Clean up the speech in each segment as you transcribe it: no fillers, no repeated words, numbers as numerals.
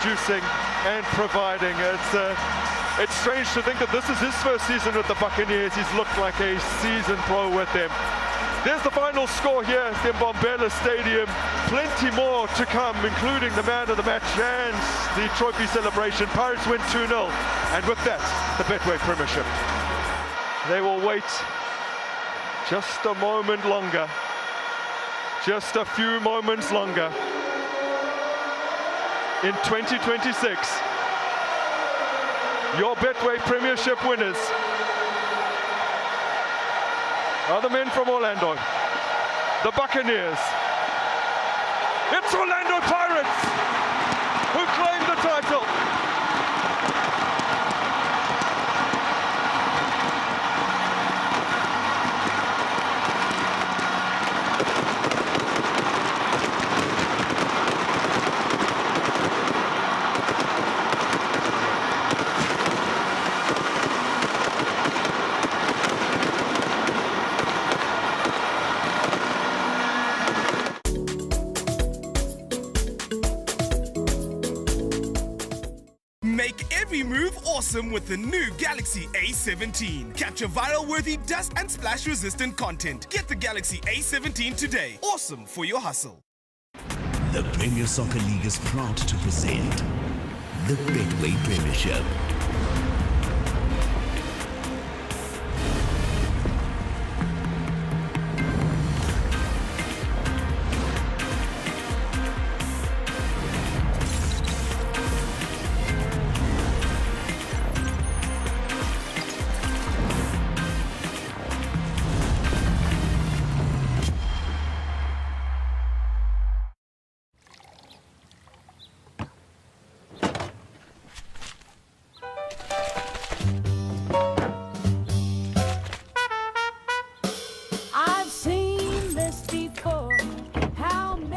producing and providing. It's strange to think that this is his first season with the Buccaneers. He's looked like a seasoned pro with them. There's the final score here at the Mbombela Stadium. Plenty more to come, including the man of the match and the trophy celebration. Pirates win 2-0, and with that, the Betway Premiership. They will wait just a moment longer, just a few moments longer. In 2026, your Betway Premiership winners are the men from Orlando, the Buccaneers. It's Orlando Pirates who claim the title. Make every move awesome with the new Galaxy A17. Capture viral-worthy dust and splash-resistant content. Get the Galaxy A17 today. Awesome for your hustle. The Premier Soccer League is proud to present the Betway Premiership.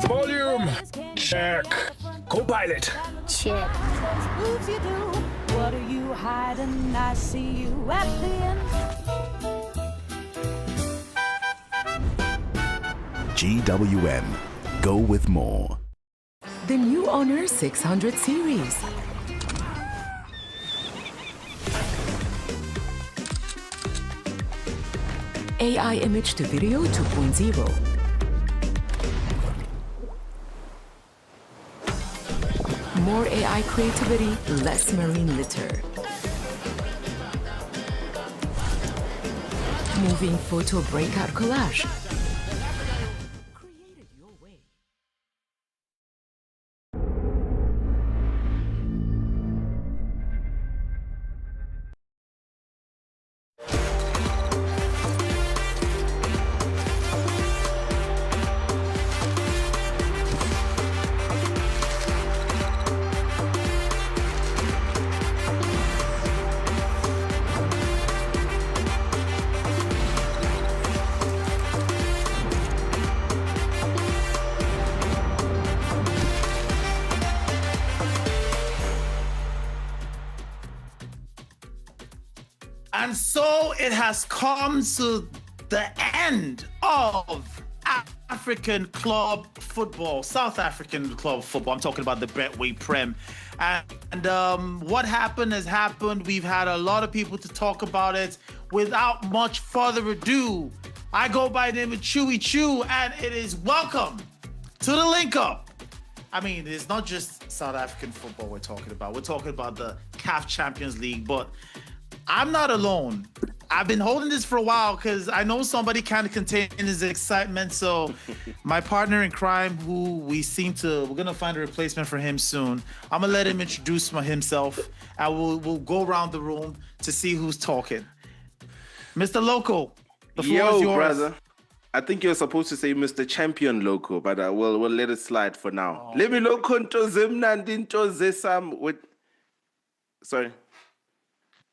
Volume check. Co-pilot check. What are you hiding? I see you at the end. GWM. Go with more. The new Honor 600 series. AI image to video 2.0. More AI creativity, less marine litter. Moving photo breakout collage. Created your way. And so it has come to the end of African club football, South African club football. I'm talking about the Betway Prem. And what happened has happened. We've had a lot of people to talk about it. Without much further ado, I go by the name of Chewy Chew, and it is welcome to the link up. I mean, it's not just South African football we're talking about. We're talking about the CAF Champions League, but I'm not alone. I've been holding this for a while because I know somebody can't contain his excitement. So my partner in crime, who we're going to find a replacement for him soon. I'm going to let him introduce himself, and we'll go around the room to see who's talking. Mr. Loco, the floor is yours. Brother. I think you're supposed to say Mr. Champion Loco, but we'll let it slide for now. Let me loco into Zimnandinto Zesam with...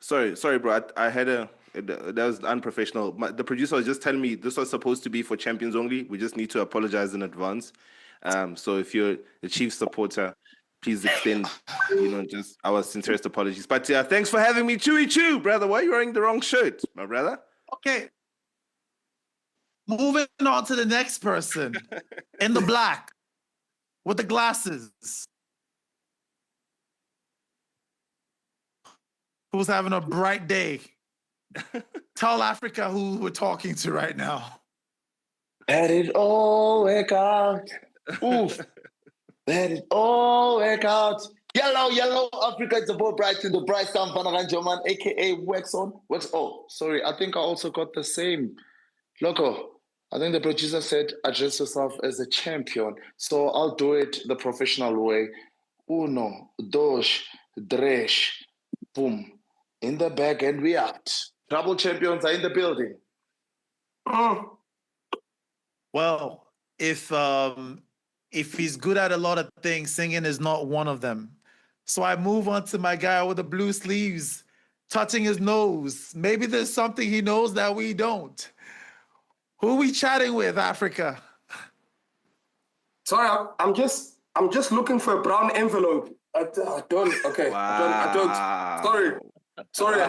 Sorry, bro. I had that was unprofessional. The producer was just telling me this was supposed to be for champions only. We just need to apologize in advance. So if you're a Chiefs supporter, please extend, just our sincerest apologies. But thanks for having me, Chewy Chew, brother. Why are you wearing the wrong shirt, my brother? Okay. Moving on to the next person in the black with the glasses. who's having a bright day. Tell Africa who we're talking to right now. Let it all work out. Oof. Let it all work out. Yellow, Africa, it's about Brighton, the Bright Star Vanaranjoman, aka Wexon. Oh, sorry, I think I also got the same. Loco, I think the producer said address yourself as a champion. So I'll do it the professional way. Uno, dos, tres, boom. In the bag and we out. Double champions are in the building. Well, if he's good at a lot of things, singing is not one of them. So I move on to my guy with the blue sleeves, touching his nose. Maybe there's something he knows that we don't. Who are we chatting with, Africa? Sorry, I'm just looking for a brown envelope. I don't. Okay. Wow. I don't. Sorry. I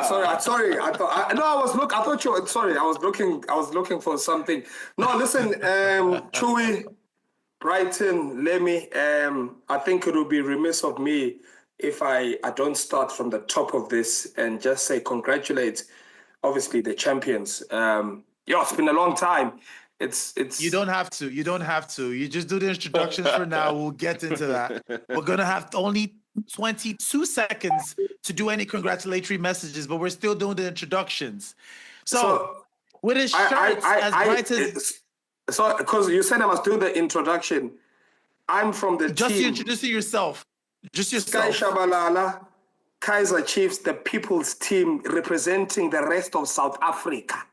was looking for something. No, listen, Chewy, Brighton, Lemmy, I think it would be remiss of me if I don't start from the top of this and just say congratulate, obviously, the champions. It's been a long time. It's. You don't have to. You just do the introductions for now. We'll get into that. We're gonna have only 22 seconds to do any congratulatory messages, but we're still doing the introductions. So with his shirts as bright as... So, because you said I must do the introduction. I'm from the just team. Introducing yourself. Just yourself. Sky Shabalala, Kaizer Chiefs, the people's team representing the rest of South Africa.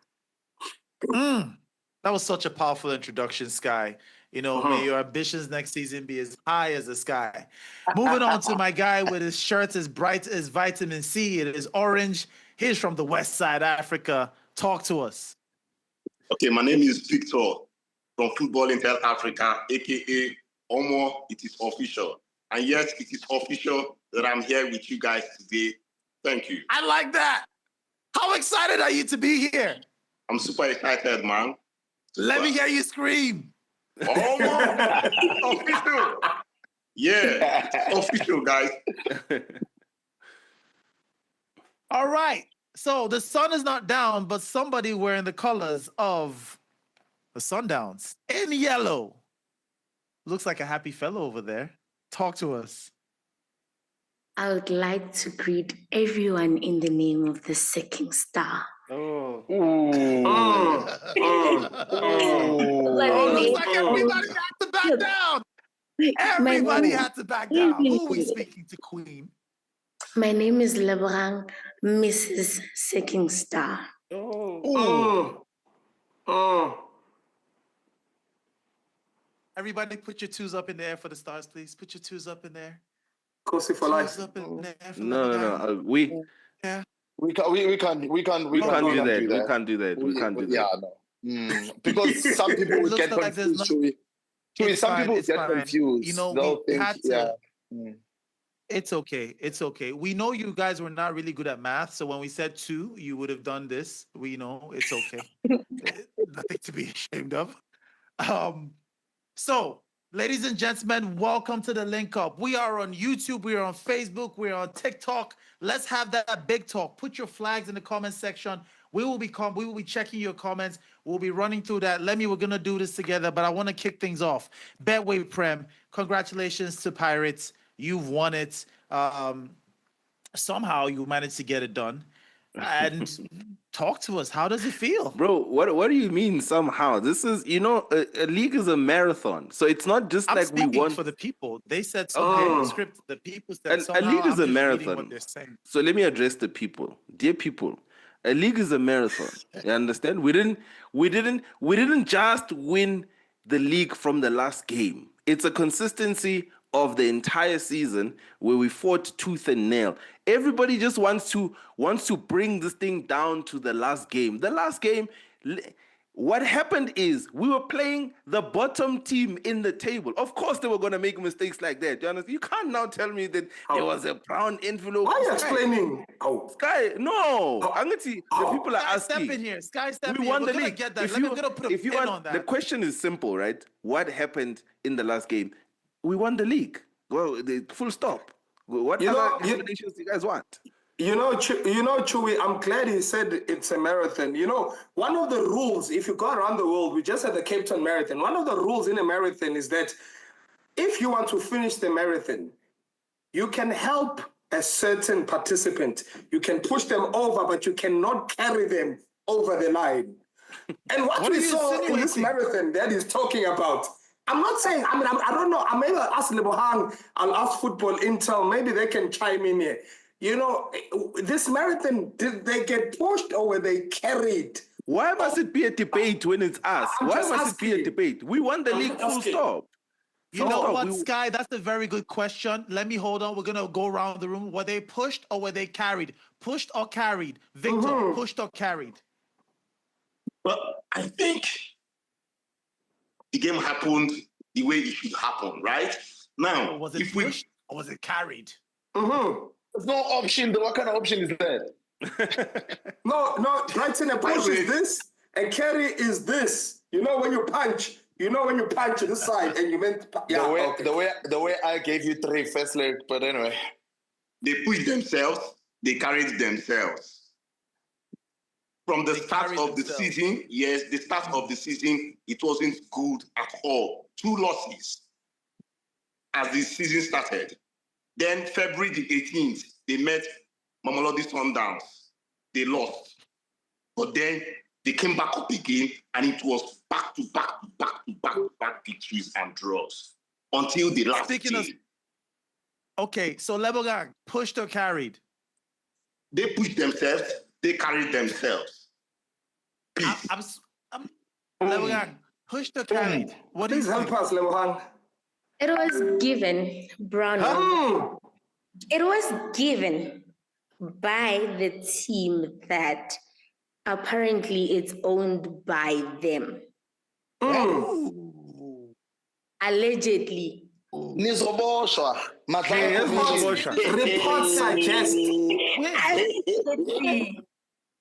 That was such a powerful introduction, Sky. You know, may your ambitions next season be as high as the sky. Moving on to my guy with his shirts as bright as vitamin C. It is orange. He's from the West Side, Africa. Talk to us. Okay, my name is Victor from Football Intel Africa, aka Omo. It is official. And yes, it is official that I'm here with you guys today. Thank you. I like that. How excited are you to be here? I'm super excited, man. Let me hear you scream. Oh, official. Yeah, official, guys. All right. So the sun is not down, but somebody wearing the colors of the Sundowns in yellow. Looks like a happy fellow over there. Talk to us. I would like to greet everyone in the name of the Second Star. Looks like everybody had to back down. Everybody had to back down. Who are we speaking to, Queen? My name is Lebrang, Mrs. Second Star. Everybody put your twos up in the air for the stars, please. Put your twos up in there. Kosi for life. No. We can't do that. Yeah, no. Because some people will get confused. Some people get confused. You know, we had to. It's okay. We know you guys were not really good at math, so when we said 2, you would have done this. We know it's okay. Nothing to be ashamed of. So, ladies and gentlemen, welcome to the Link Up. We are on YouTube, we are on Facebook, we are on TikTok. Let's have that big talk. Put your flags in the comment section. We will be checking your comments. We'll be running through that. We're gonna do this together, but I want to kick things off. Betway Prem, congratulations to Pirates. You've won it. Somehow you managed to get it done. And talk to us. How does it feel? Bro, what do you mean somehow? This is, a league is a marathon. So it's not just like we won. For the people. They said something in the script. The people said a league is a marathon. So let me address the people. Dear people, a league is a marathon. You understand? We didn't just win the league from the last game. It's a consistency of the entire season where we fought tooth and nail. Everybody just wants to bring this thing down to the last game. The last game, what happened is we were playing the bottom team in the table. Of course, they were going to make mistakes like that. You understand? You can't now tell me that there was a brown envelope. Why are you explaining? Sky, no. Angati, the people are asking. Step in here. Sky, step in here. We won the league. Get that. We're going to put a pin on that. The question is simple, right? What happened in the last game? We won the league. Well, full stop. What other explanations do you guys want? Chewy, I'm glad he said it's a marathon. One of the rules, if you go around the world, we just had the Cape Town Marathon. One of the rules in a marathon is that if you want to finish the marathon, you can help a certain participant. You can push them over, but you cannot carry them over the line. And what we saw in this marathon that he's talking about, I'm not saying, I don't know. I may ask Lebohang, I'll ask Football Intel, maybe they can chime in here. This marathon, did they get pushed or were they carried? Why must it be a debate when it's us? Why must it be a debate? We won the league, full stop. You know what, Sky? That's a very good question. Let me hold on. We're going to go around the room. Were they pushed or were they carried? Pushed or carried? Victor, pushed or carried? Well, I think the game happened the way it should happen, right? Now, was it pushed or was it carried? There's no option. What kind of option is that? No, Brighton, a push is this, and carry is this. When you punch, this side, and you meant the way I gave you 3 first leg, but anyway. They pushed themselves, they carried themselves. From the start of the season, yes, the start of the season, it wasn't good at all. 2 losses as the season started. Then February the 18th, they met Mamelodi Sundowns. They lost. But then they came back up again, and it was back to back victories and draws until the last game. Okay, so Lebogang, pushed or carried? They pushed themselves, they carried themselves. Lebogang, pushed or carried? What Please help us, Lebogang. It was given, Brown. It was given by the team that apparently it's owned by them. Allegedly. Reports suggest.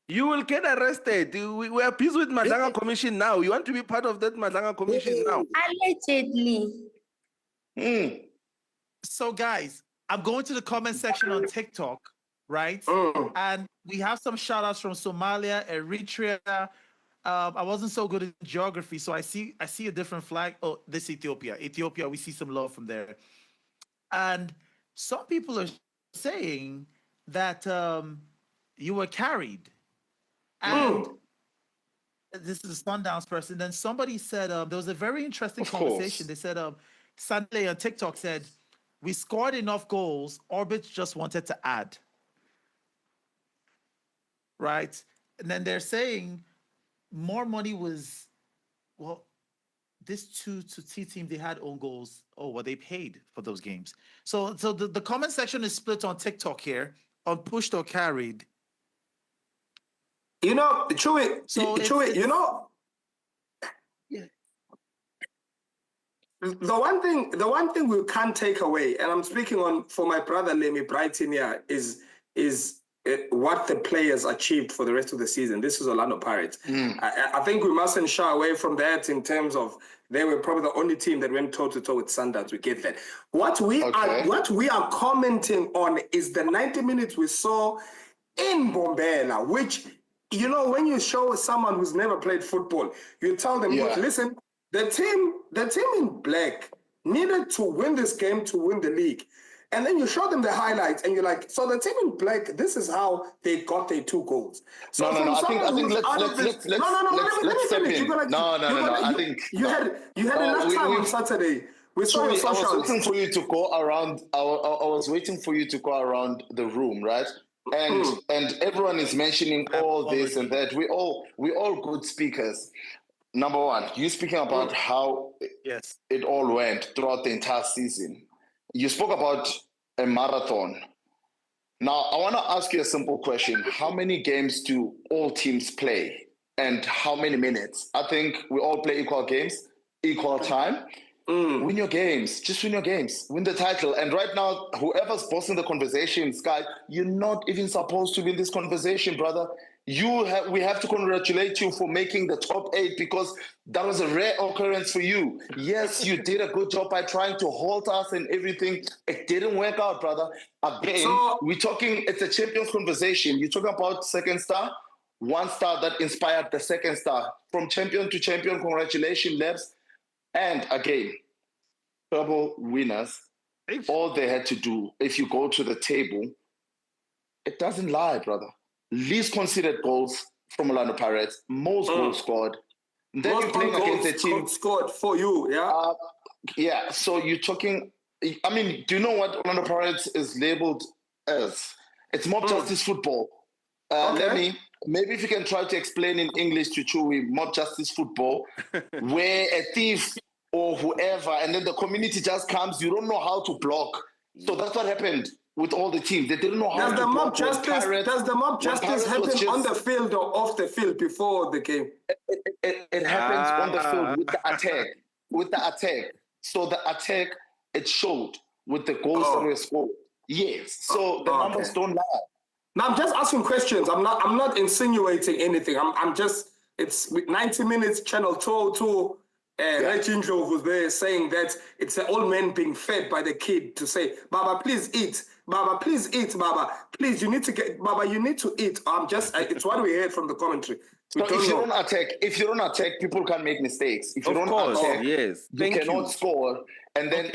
You will get arrested. We are busy with Madanga Commission now. You want to be part of that Madanga Commission now? Allegedly. So, guys, I'm going to the comment section on TikTok, right? And we have some shout outs from Somalia, Eritrea. I wasn't so good at geography, so I see a different flag. Oh, this Ethiopia. Ethiopia, we see some love from there. And some people are saying that you were carried. And this is a Sundowns person. Then somebody said, there was a very interesting conversation. They said, Sunday on TikTok said, we scored enough goals. Orbit just wanted to add. Right? And then they're saying more money was, this 2-2 team, they had own goals. They paid for those games. So the comment section is split on TikTok here on pushed or carried. Chewy, Yeah. The one thing we can't take away, and I'm speaking for my brother Lemmy Brighton here, is what the players achieved for the rest of the season. This is Orlando Pirates. I think we mustn't shy away from that in terms of they were probably the only team that went toe-to-toe with Sundowns. We get that. What we are commenting on is the 90 minutes we saw in Bombela, which, when you show someone who's never played football, you tell them, look, listen, the team in black needed to win this game to win the league. And then you show them the highlights and you're like, so the team in black, this is how they got their 2 goals. So I think let's step in. I think you had enough time on Saturday. We saw your socials. I was waiting for you to go around. I was waiting for you to go around the room, right? And everyone is mentioning all this and that. We all good speakers. Number one, you speaking about how it all went throughout the entire season. You spoke about a marathon. Now, I want to ask you a simple question. How many games do all teams play? And how many minutes? I think we all play equal games, equal time. Win your games. Just win your games. Win the title. And right now, whoever's bossing the conversation, Sky, you're not even supposed to be in this conversation, brother. we have to congratulate you for making the top 8 because that was a rare occurrence for you. Yes, you did a good job by trying to halt us and everything. It didn't work out, brother. Again, we're talking, it's a champions conversation. You're talking about second star, 1 star that inspired the second star. From champion to champion, congratulations, Lebs. And again, double winners. All they had to do, if you go to the table, it doesn't lie, brother. Least conceded goals from Orlando Pirates, most goals scored. Then most you're playing against a team scored for you, yeah? Yeah, so you're talking, I mean, do you know what Orlando Pirates is labeled as? It's mob justice football. Maybe if you can try to explain in English to Chewy, mob justice football, where a thief or whoever, and then the community just comes, you don't know how to block. So that's what happened with all the teams. They didn't know how to block. Does the mob justice happen on the field or off the field before the game? It happens on the field with the attack. So the attack, it showed with the goals that were scored. Yes. So the numbers don't lie. Now I'm just asking questions. I'm not insinuating anything. I'm just, it's 90 minutes, channel 202. Reggie Njov was there saying that it's an old man being fed by the kid to say, Baba, please eat. Baba, please eat. Baba, please, you need to eat. It's what we heard from the commentary. So if you don't attack, people can make mistakes. If you don't attack, you cannot score. And then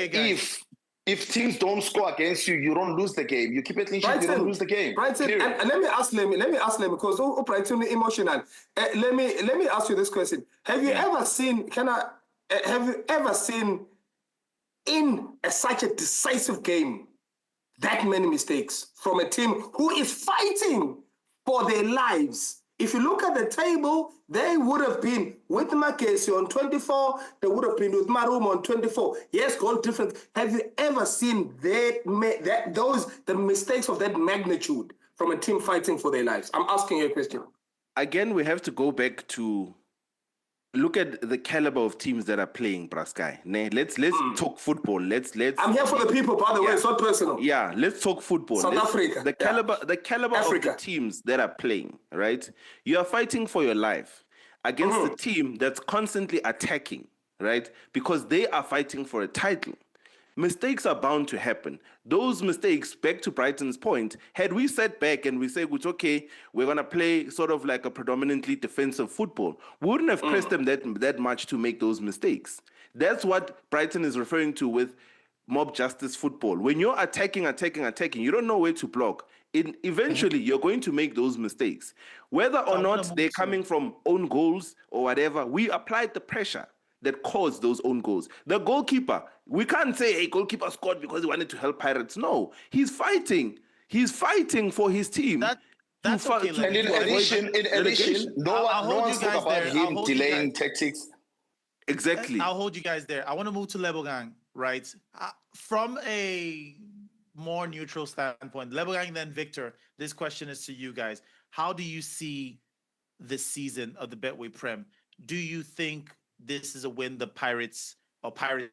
if teams don't score against you, you don't lose the game. You keep it clean sheet, you don't lose the game. Brighton, and let me ask them because Brighton emotional. Let me ask you this question: Have you ever seen? Have you ever seen in such a decisive game that many mistakes from a team who is fighting for their lives? If you look at the table, they would have been with Makesi on 24. They would have been with Marum on 24. Yes, goal difference. Have you ever seen the mistakes of that magnitude from a team fighting for their lives? I'm asking you a question. Again, we have to go back to look at the caliber of teams that are playing, Braskai. Let's talk football. Let's. I'm here for the people, by the way. It's not personal. Yeah, let's talk football. South Africa. The caliber of the teams that are playing, right? You are fighting for your life against a team that's constantly attacking, right? Because they are fighting for a title. Mistakes are bound to happen. Those mistakes, back to Brighton's point, had we sat back and we say, it's okay, we're going to play sort of like a predominantly defensive football, we wouldn't have pressed them that much to make those mistakes. That's what Brighton is referring to with mob justice football. When you're attacking, you don't know where to block. Eventually, you're going to make those mistakes. Whether or not they're coming from own goals or whatever, we applied the pressure that caused those own goals. The goalkeeper, we can't say, hey, goalkeeper scored because he wanted to help Pirates. No, he's fighting. He's fighting for his team. That's okay. And in addition, no one spoke about him delaying tactics. Exactly. I'll hold you guys there. I want to move to Lebogang, right? From a more neutral standpoint, Lebogang, then Victor, this question is to you guys. How do you see this season of the Betway Prem? Do you think this is a win the Pirates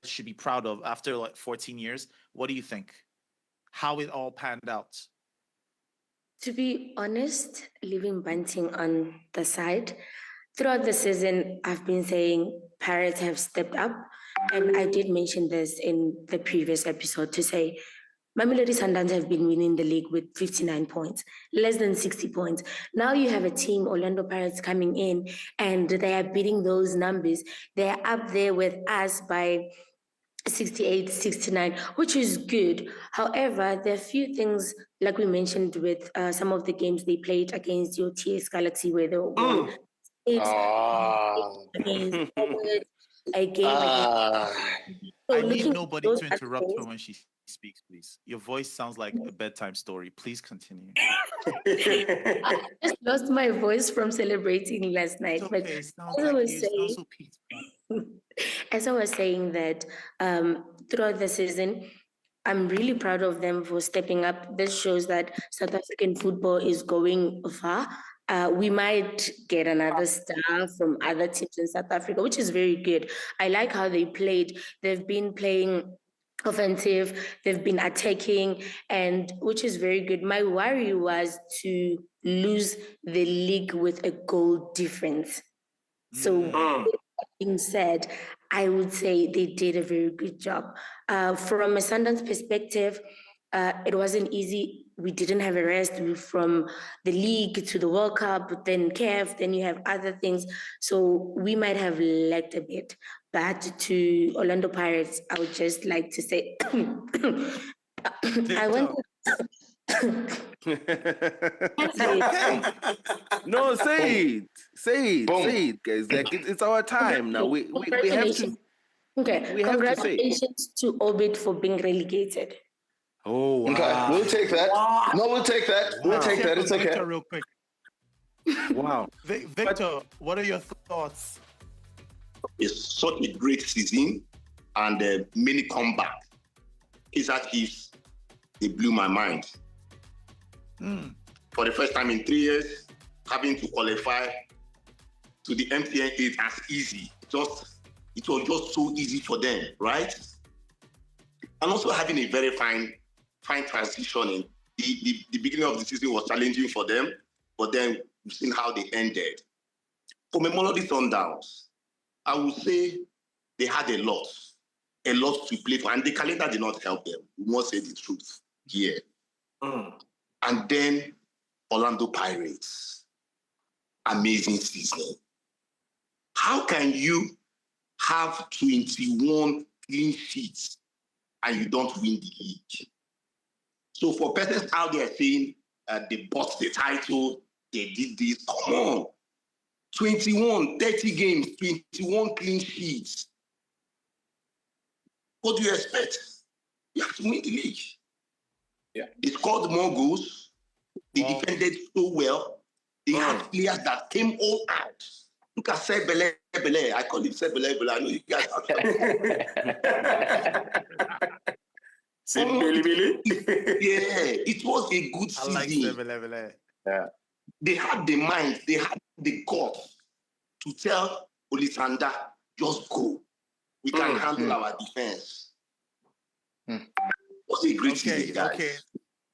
should be proud of after like 14 years? What do you think? How it all panned out? To be honest, leaving Bunting on the side, throughout the season, I've been saying Pirates have stepped up. And I did mention this in the previous episode to say, Mamelodi Sundowns have been winning the league with 59 points, less than 60 points. Now you have a team, Orlando Pirates, coming in and they are beating those numbers. They're up there with us by 68, 69, which is good. However, there are a few things, like we mentioned with some of the games they played against your TS Galaxy, where they won against a game. I need nobody to interrupt her when she speaks, please. Your voice sounds like a bedtime story. Please continue. I just lost my voice from celebrating last night. But as I was saying that throughout the season, I'm really proud of them for stepping up. This shows that South African football is going far. We might get another star from other teams in South Africa, which is very good. I like how they played. They've been playing offensive, they've been attacking, and which is very good. My worry was to lose the league with a goal difference. So with that being said, I would say they did a very good job. From a Sundance perspective, it wasn't easy. We didn't have a rest from the league to the World Cup, then CAF, then you have other things. So we might have lacked a bit. But to Orlando Pirates, I would just like to say, I went. No, say it, guys. Like it's our time now. We have to. Okay, we have to say. congratulations to Orbit for being relegated. Oh, wow. Okay, we'll take that. Wow. No, we'll take that. We'll take that. It's okay. Victor, real quick. Wow. Victor, what are your thoughts? It's such a great season and many comeback. Kaizer Chiefs, they blew my mind. For the first time in 3 years, having to qualify to the MTN 8 as easy. It was just so easy for them, right? And also having a very fine transitioning. The beginning of the season was challenging for them, but then we've seen how they ended. For Mamelodi Sundowns, I would say they had a lot to play for, and the calendar did not help them. We must say the truth here. And then Orlando Pirates, amazing season. How can you have 21 clean sheets and you don't win the league? So for persons out there saying they bought the title, they did this, come on. 21, 30 games, 21 clean sheets. What do you expect? You have to win the league. Yeah. They scored more goals. They defended so well. They had players that came all out. Look at Sebele. I call it Sebele. I know you guys are. Yeah, it was a good season. I like Sebele. Yeah. They had the mind, they had the guts to tell Olisanda, just go. We can handle our defense. It was a great season, guys. Okay.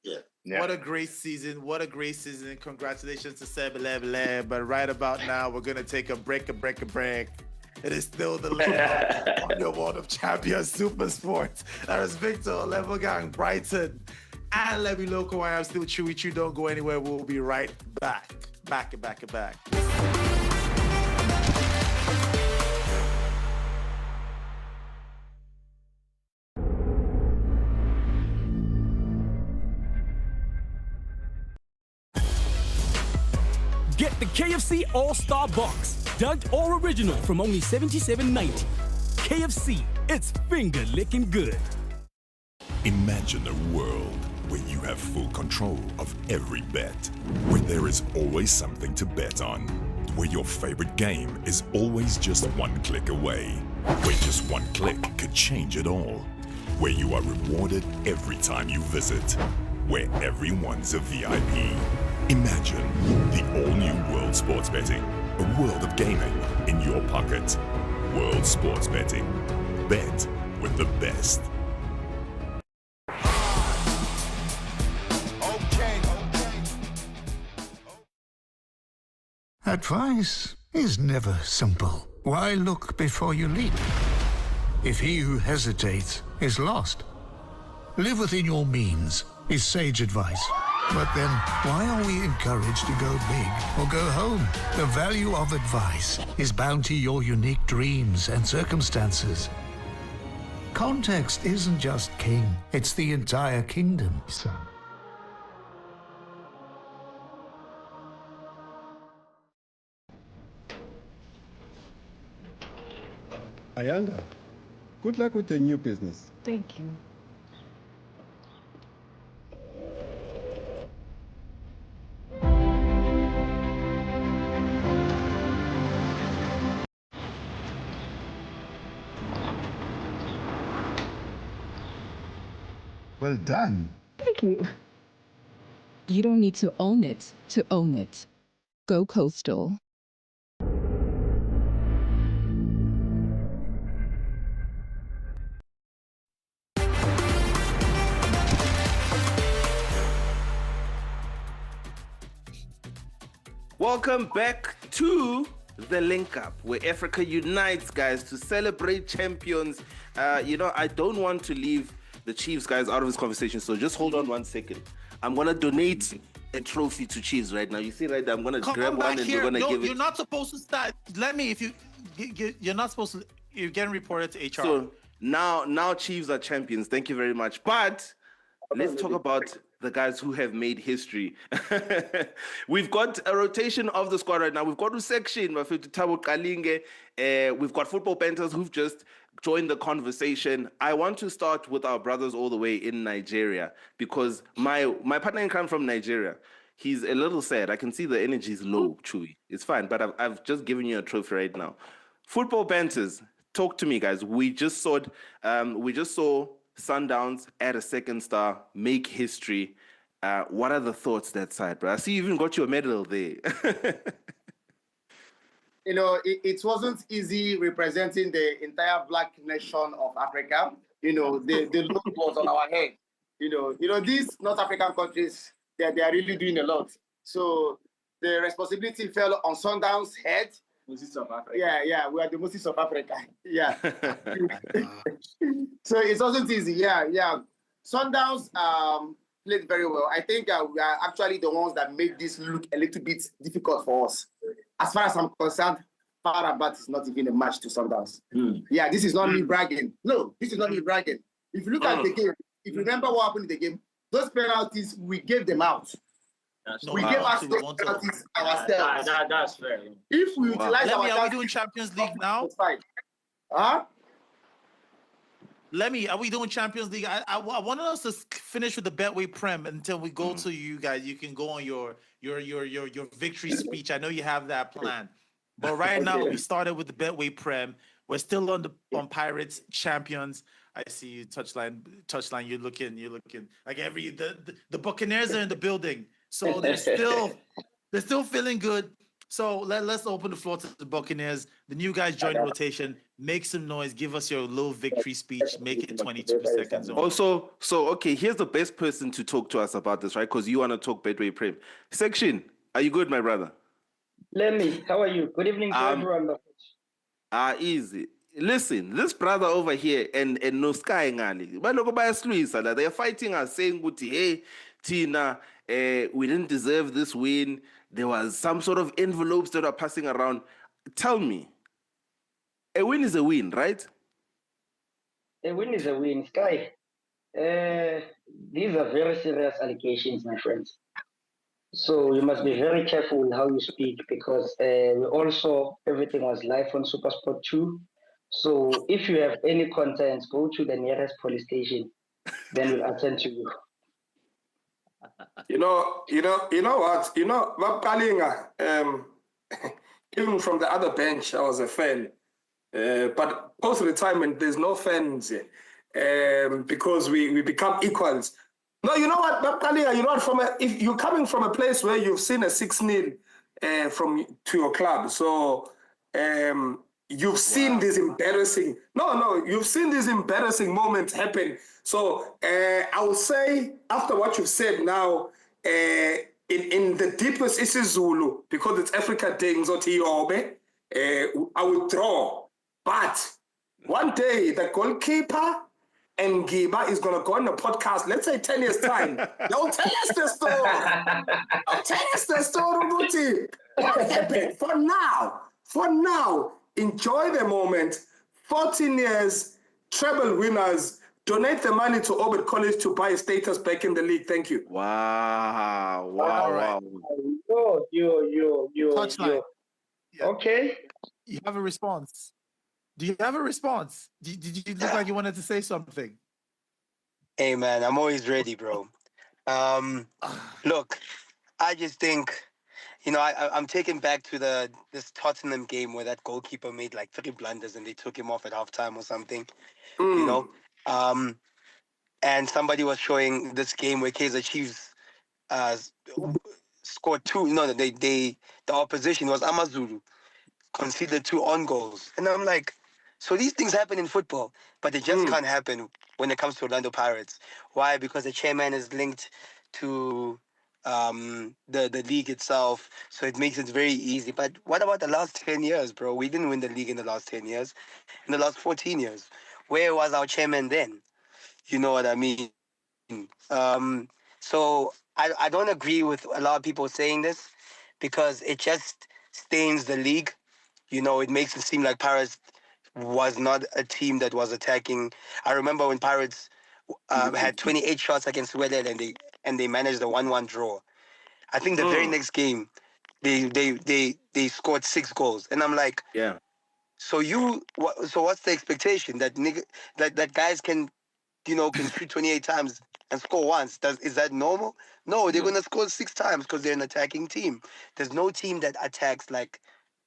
Yeah. What a great season. What a great season. Congratulations to Sebele. But right about now, we're going to take a break. It is still the level on your World of Champions SuperSport. That is Victor, Levelgang, Brighton, and Let Me Loco. I am still Chewy. Don't go anywhere. We'll be right back. Back. Get the KFC All-Star Box, dunked or original from only $77.90. KFC, it's finger-licking good. Imagine a world where you have full control of every bet, where there is always something to bet on, where your favorite game is always just one click away, where just one click could change it all, where you are rewarded every time you visit, where everyone's a VIP. Imagine the all-new World Sports Betting, a world of gaming in your pocket. World Sports Betting. Bet with the best. Advice is never simple. Why look before you leap? If he who hesitates is lost. Live within your means is sage advice. But then, why are we encouraged to go big or go home? The value of advice is bound to your unique dreams and circumstances. Context isn't just king, it's the entire kingdom, son. Ayanda, good luck with the new business. Thank you. Well done. Thank you. You don't need to own it to own it. Go Coastal. Welcome back to the Link Up, where Africa unites, guys, to celebrate champions. I don't want to leave the Chiefs, guys, out of this conversation, so just hold on 1 second. I'm going to donate a trophy to Chiefs right now. You see right there, I'm going to grab one and we're going to give it. You're not supposed to start. Let me, you're not supposed to, you're getting reported to HR. So now Chiefs are champions. Thank you very much. But let's talk about the guys who have made history. We've got a rotation of the squad right now. We've got Usekshin, Tabo Kalinge. We've got football banters who've just joined the conversation. I want to start with our brothers all the way in Nigeria because my partner in crime from Nigeria, he's a little sad. I can see the energy is low, Chewy. It's fine, but I've just given you a trophy right now. Football banters, talk to me, guys. We just saw Sundowns add a second star, make history. What are the thoughts that side, bro? I see you even got your medal there. It wasn't easy representing the entire Black nation of Africa. The load was on our head. These North African countries, they are really doing a lot. So the responsibility fell on Sundown's head. Moses of Africa. Yeah, we are the Moses of Africa. Yeah. So it wasn't easy. Yeah. Sundowns played very well. I think we are actually the ones that made this look a little bit difficult for us. As far as I'm concerned, Farabat is not even a match to Sundowns. Yeah, this is not me bragging. No, this is not me bragging. If you look at the game, if you remember what happened in the game, those penalties, we gave them out. We gave us those penalties ourselves. That's fair. If we utilize our are we doing Champions League now? Huh? Are we doing Champions League? I wanted us to finish with the Betway Prem until we go to you guys. You can go on your victory speech. I know you have that plan. But right now, we started with the Betway Prem. We're still on Pirates champions. I see you touchline. You're looking like the Buccaneers are in the building. So they're still feeling good. So let's open the floor to the Buccaneers. The new guys join the rotation. Make some noise. Give us your little victory speech. Make it 22 seconds. Also, okay, here's the best person to talk to us about this, right? Because you want to talk Betway Prem. Section, are you good, my brother? Lemmy, how are you? Good evening to everyone. Easy. Listen, this brother over here and no sky ngani. They are fighting us, saying, hey, Tina, we didn't deserve this win. There was some sort of envelopes that are passing around. Tell me, a win is a win, right? A win is a win. Sky, these are very serious allegations, my friends. So you must be very careful with how you speak because we also, everything was live on SuperSport 2. So if you have any contents, go to the nearest police station, then we'll attend to you. You know what? Kalinga, even from the other bench, I was a fan. But post-retirement, there's no fans because we become equals. No, you know what, Kalinga, if you're coming from a place where you've seen a 6-0 to your club, so you've seen this embarrassing. You've seen these embarrassing moments happen. So I would say after what you've said now, in the deepest isiZulu, because it's Africa Day, I would draw. But one day the goalkeeper and Giba is going to go on the podcast, let's say 10 years' time. They'll tell us the story. What happened? For now, enjoy the moment. 14 years, treble winners. Donate the money to Orbit College to buy status back in the league. Thank you. Wow. Touchline. Okay. You have a response. Do you have a response? Did you look like you wanted to say something? Hey, man, I'm always ready, bro. Look, I just think, I'm taken back to this Tottenham game where that goalkeeper made like 3 blunders and they took him off at halftime or something, and somebody was showing this game where Kaizer Chiefs scored 2. No, the opposition was Amazulu, conceded 2 on goals. And I'm like, so these things happen in football, but they just can't happen when it comes to Orlando Pirates. Why? Because the chairman is linked to the league itself, so it makes it very easy. But what about the last 10 years, bro? We didn't win the league in the last 10 years. In the last 14 years, where was our chairman then? You know what I mean? So I don't agree with a lot of people saying this because it just stains the league. You know, it makes it seem like Pirates was not a team that was attacking. I remember when Pirates had 28 shots against Sweden and they managed a 1-1 draw. I think the very next game they scored 6 goals, and I'm like, yeah. So what's the expectation that that guys can shoot 28 times and score once? Is that normal? No, they're gonna score 6 times because they're an attacking team. There's no team that attacks like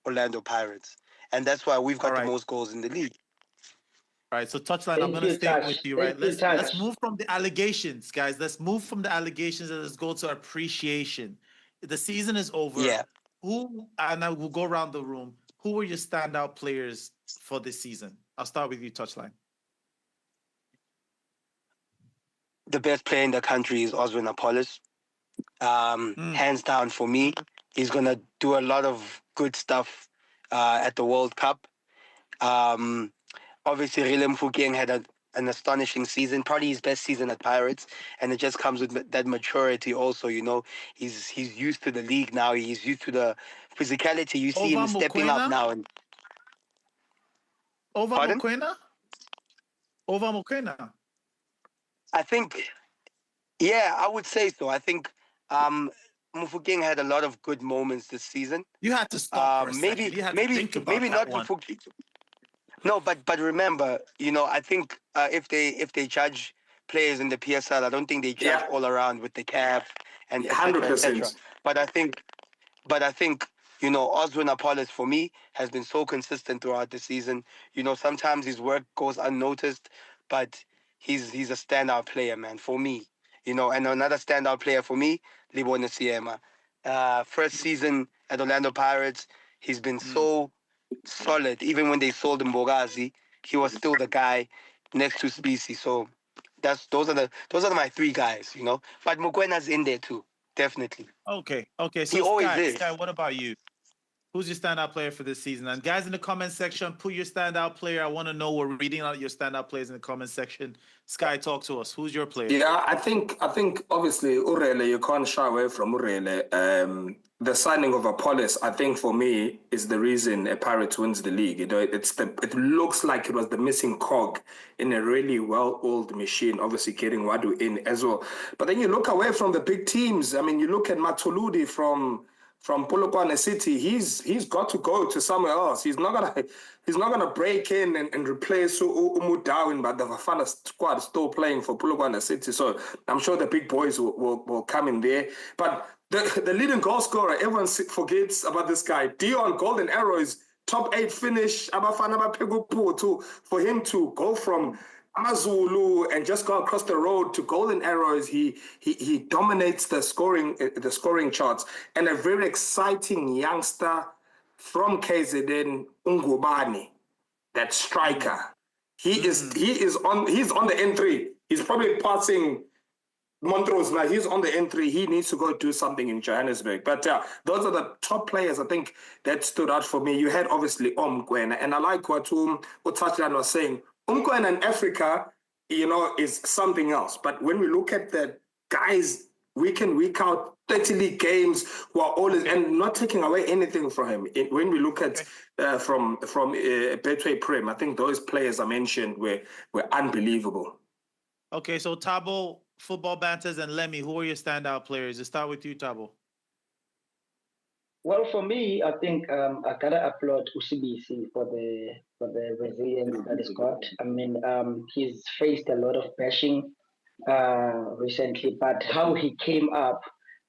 Orlando Pirates, and that's why we've got the most goals in the league. All right, so Touchline, I'm going to stay with you, right? Let's move from the allegations, guys. Let's move from the allegations and let's go to appreciation. The season is over. Yeah. And I will go around the room. Who were your standout players for this season? I'll start with you, Touchline. The best player in the country is Oswin Apollos. Hands down for me. He's going to do a lot of good stuff at the World Cup. Obviously, Rilem Foukieng had an astonishing season, probably his best season at Pirates, and it just comes with that maturity also, He's used to the league now. He's used to the physicality. You see him stepping up now. Ova Mokoena? I think, yeah, I would say so. I think Mufukeng had a lot of good moments this season. You had to stop for a second. You had to think about maybe that not one. Mufukeng. No, but remember, I think if they judge players in the PSL, I don't think they judge all around with the cap and 100%. But I think, Oswin Apollos for me has been so consistent throughout the season. Sometimes his work goes unnoticed, but he's a standout player, man, for me. And another standout player for me, Libone Siema. First season at Orlando Pirates, he's been so solid. Even when they sold him Bogazi, he was still the guy next to Species. So those are my 3 guys, But Mugwena's in there too, definitely. Okay. So he always is. Sky, what about you? Who's your standout player for this season? And guys in the comment section, put your standout player. I want to know. We're reading out your standout players in the comment section. Sky, talk to us. Who's your player? Yeah, I think obviously Urele, you can't shy away from Urele. The signing of Apollos, I think for me, is the reason Pirates wins the league. It looks like it was the missing cog in a really well-oiled machine. Obviously, getting Wadu in as well. But then you look away from the big teams. I mean, you look at Matuludi from Polokwane City. He's got to go to somewhere else. He's not gonna break in and replace Umudawin, but the Bafana squad is still playing for Polokwane City. So I'm sure the big boys will come in there. But the leading goal scorer, everyone forgets about this guy. Dion Golden Arrows, top 8 finish. For him to go from Amazulu and just go across the road to Golden Arrows, he dominates the scoring charts. And a very exciting youngster from KZN, Ungubani, that striker. He's on the N3. He's probably passing Montrose now. He's on the N3. He needs to go do something in Johannesburg. But those are the top players, I think, that stood out for me. You had obviously Umkwena, and I like what Touchline was saying. Umkwena in Africa, is something else. But when we look at the guys week in, week out, 30 league games, who are always, and not taking away anything from him. When we look at from Betway Prem, I think those players I mentioned were unbelievable. Okay, so Tabo, Football Banters, and Lemmy, who are your standout players? Let's start with you, Tabo. Well, for me, I think I gotta applaud UCBC for the resilience that he's got. I mean, he's faced a lot of bashing recently, but how he came up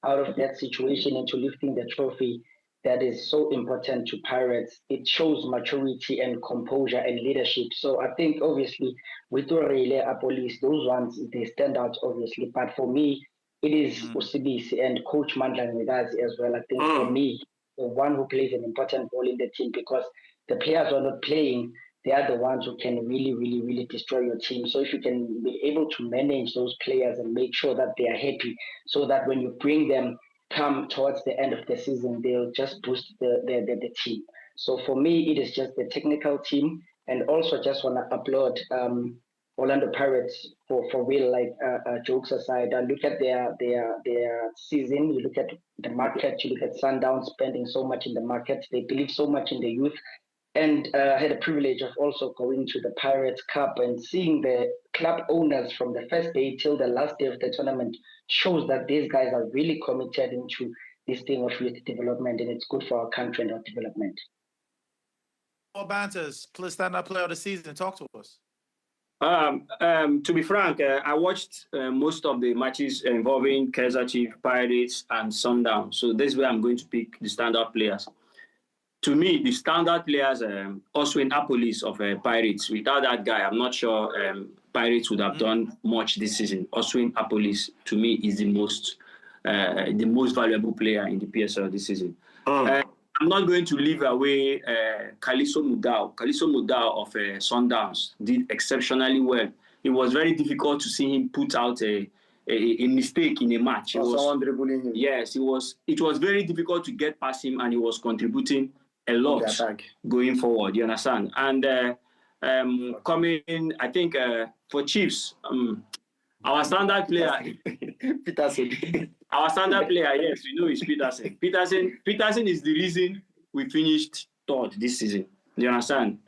out of that situation into lifting the trophy, that is so important to Pirates. It shows maturity and composure and leadership. So I think obviously with Urele, Apollos, those ones, they stand out obviously. But for me, it is UCBC and Coach Mandla Ngidazi as well. I think for me, the one who plays an important role in the team, because the players who are not playing, they are the ones who can really, really, really destroy your team. So if you can be able to manage those players and make sure that they are happy, so that when you bring them come towards the end of the season, they'll just boost the team. So for me, it is just the technical team, and also just want to applaud Orlando Pirates for real. Like jokes aside, look at their season. You look at the market. You look at Sundown spending so much in the market. They believe so much in the youth. And I had a privilege of also going to the Pirates Cup and seeing the club owners from the first day till the last day of the tournament. Shows that these guys are really committed into this thing of youth development, and it's good for our country and our development. More banters, please stand up player of the season. Talk to us. To be frank, I watched most of the matches involving Kaizer Chiefs, Pirates, and Sundown. So this is where I'm going to pick the standout players. To me, the standout players, Oswin Apolis of Pirates. Without that guy, I'm not sure Pirates would have done much this season. Oswin Apolis, to me, is the most valuable player in the PSL this season. I'm not going to leave away Kaliso Mudau. Kaliso Mudau of Sundowns did exceptionally well. It was very difficult to see him put out a mistake in a match. Someone dribbling him. Yes, it was very difficult to get past him, and he was contributing a lot going forward. You understand? And coming in, I think for Chiefs, our standard player, Peterson. Our standard player, yes, we know is Peterson. Peterson is the reason we finished third this season. You understand?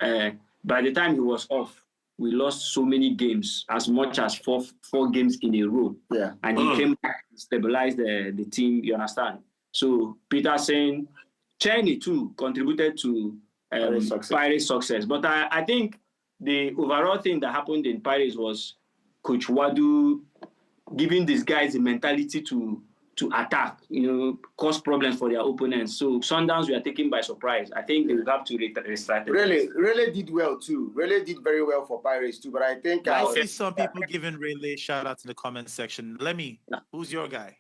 By the time he was off, we lost so many games, as much as four games in a row. Yeah. And he came back and stabilized the team. You understand? So Peterson, Cheney too contributed to Pirates' success. But I think the overall thing that happened in Pirates was Coach Wadu giving these guys the mentality to attack, cause problems for their opponents. So Sundowns were taken by surprise. I think they will have to restart. Really did well too. Really did very well for Pirates too. But I think I see some people giving Rayleigh shout out in the comment section. Lemmy, who's your guy?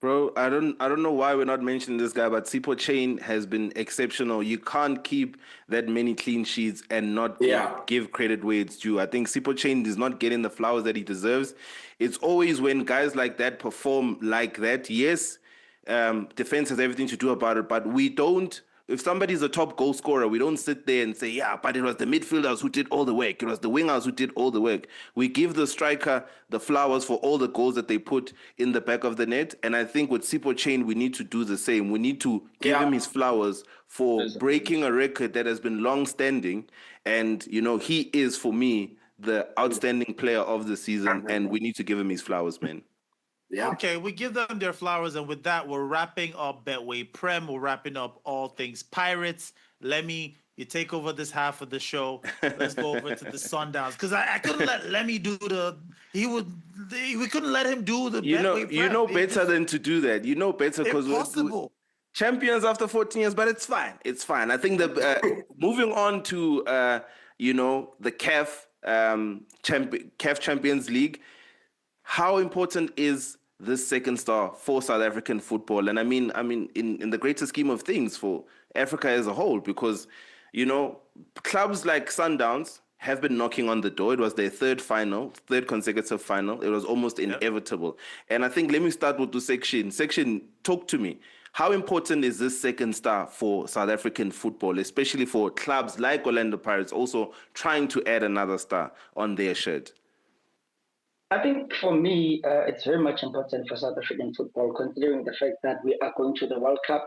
Bro, I don't know why we're not mentioning this guy, but Sipho Chain has been exceptional. You can't keep that many clean sheets and not give credit where it's due. I think Sipho Chain is not getting the flowers that he deserves. It's always when guys like that perform like that. Yes, defense has everything to do about it, but we don't. If somebody's a top goal scorer, we don't sit there and say, yeah, but it was the midfielders who did all the work. It was the wingers who did all the work. We give the striker the flowers for all the goals that they put in the back of the net. And I think with Sipho Chain, we need to do the same. We need to give him his flowers for breaking a record that has been long-standing. And, he is, for me, the outstanding player of the season. And we need to give him his flowers, man. Yeah. Okay, we give them their flowers, and with that, we're wrapping up Betway. Prem, we're wrapping up all things Pirates. Lemmy, you take over this half of the show. Let's go over to the Sundowns, because I couldn't let Lemmy do we couldn't let him do the Betway. You know better than to do that. You know better because we're champions after 14 years, but it's fine. It's fine. I think that moving on to the CAF Champions League, how important is this second star for South African football? And I mean, in the greater scheme of things for Africa as a whole, because, clubs like Sundowns have been knocking on the door. It was their third consecutive final. It was almost inevitable. And I think, let me start with the section. Section, talk to me. How important is this second star for South African football, especially for clubs like Orlando Pirates also trying to add another star on their shirt? I think for me, it's very much important for South African football, considering the fact that we are going to the World Cup.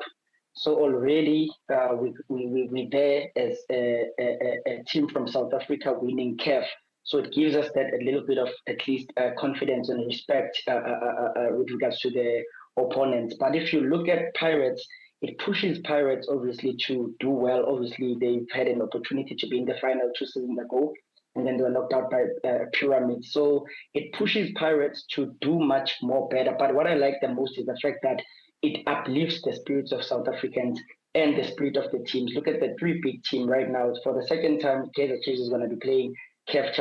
So already we're there as a team from South Africa winning CAF. So it gives us that a little bit of at least confidence and respect with regards to the opponents. But if you look at Pirates, it pushes Pirates obviously to do well. Obviously, they've had an opportunity to be in the final 2 seasons ago, and then they were knocked out by Pyramid. So it pushes Pirates to do much more better. But what I like the most is the fact that it uplifts the spirits of South Africans and the spirit of the teams. Look at the 3 big team right now. For the second time, Kaizer Chiefs is going to be playing CAF